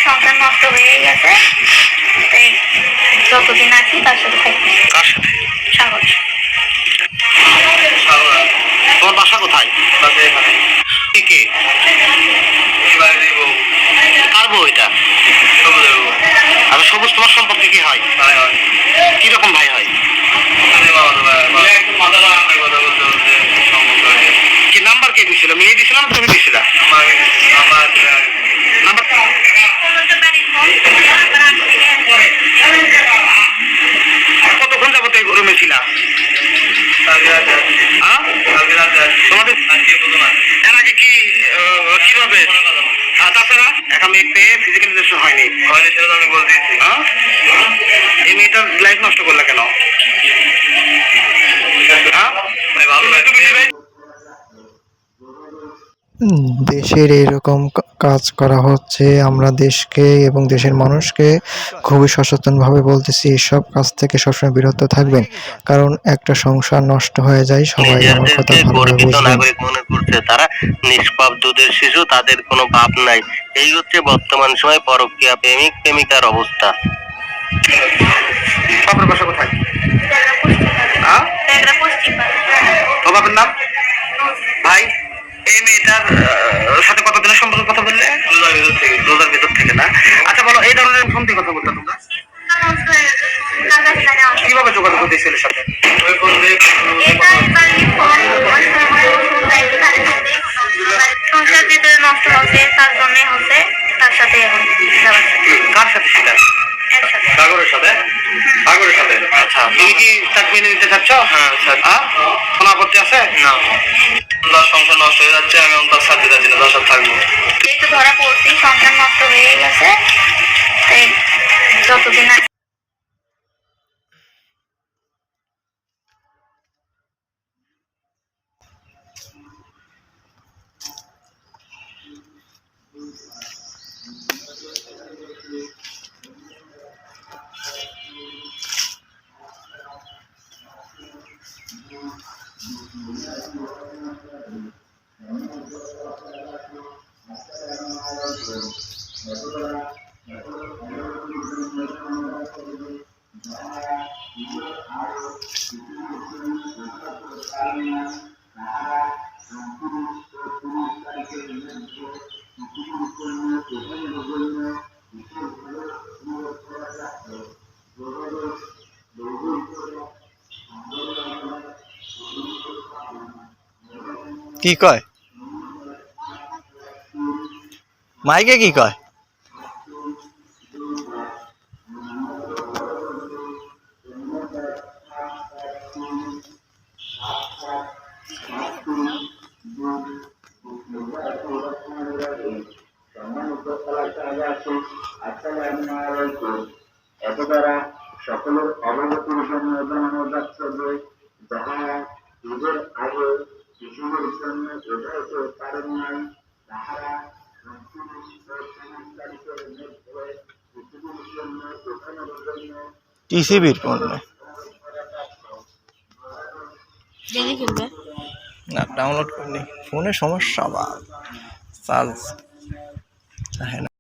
সংসার নষ্ট হয়ে গেছে, তাই যতদিন আছি তার সাথে থাকি। কার সাথে? সাগর। তোমার বাসা কোথায়? কে? কার বউ এটা? আর সবুজ তোমার সম্পর্কে কি হয়? কিরকম ভাই হয়? কি নাম্বার কে দিছিল? মেয়ে দিছিল না তুমি দিছিল? কতক্ষণ যাবো তো রুমে ছিলা? তোমাদের এর আগে কি কিভাবে? তাছাড়া একটা মেয়ে পেয়ে ফিজিক্যাল রিলেশন হয়নি সেটা আমি বলতে দিচ্ছি। এই মেয়েটার লাইফ নষ্ট করলা কেন? দেশের এরকম কাজ করা হচ্ছে। আমরা দেশকে এবং দেশের মানুষকে খুবই সচেতনভাবে বলতেছি, এসব কাজ থেকে সবসময় বিরত থাকবেন, কারণ একটা সংসার নষ্ট হয়ে যায়। সবাই আমার কথা ভালোভাবে বুঝবেন। নাগরিক মনে করছে তারা নিষ্পাপ দুধের শিশু, তাদের কোনো পাপ নাই। এই হচ্ছে বর্তমান সময় পরকীয়া প্রেমিক প্রেমিকার অবস্থা। বাপের বাসা কোথায়? ও বাপের নাম? ভাই এই মেয়েটার সাথে কতদিনের সম্পর্কে কথা বললে? রোজার ভিতর থেকে না? আচ্ছা বলো, এই ধরনের ফোন দিয়ে কথা বলতে তোমরা কিভাবে যোগাযোগ করতে ছেলের সাথে? সংসার ভিতরে নষ্ট হচ্ছে, তার জন্য হচ্ছে, তার সাথে কার সাথে সেটা? সাগরের সাথে? সাগরের সাথে। আচ্ছা, তুমি কি তাকে মেনে নিতে চাচ্ছ? হ্যাঁ। কোনো আপত্তি আছে? না। তার সংসার নষ্ট হয়ে যাচ্ছে, আমি তার সাথে যাচ্ছি না, তার সাথে থাকবো। যেহেতু ধরা পড়ছি, সংসার নষ্ট হয়ে গেছে, তাই যতদিন কি কয়? মাইকে কি কয়? এত দ্বারা সকলের অবগতির জন্য জানানো যাচ্ছে যে যাহারা ঈদের আগে শিশুদের জন্য এটাইতে পারেন নাই, তাহারা টিসিবির পণ্য না ডাউনলোড করিনি, ফোনে সমস্যা বা চার্জ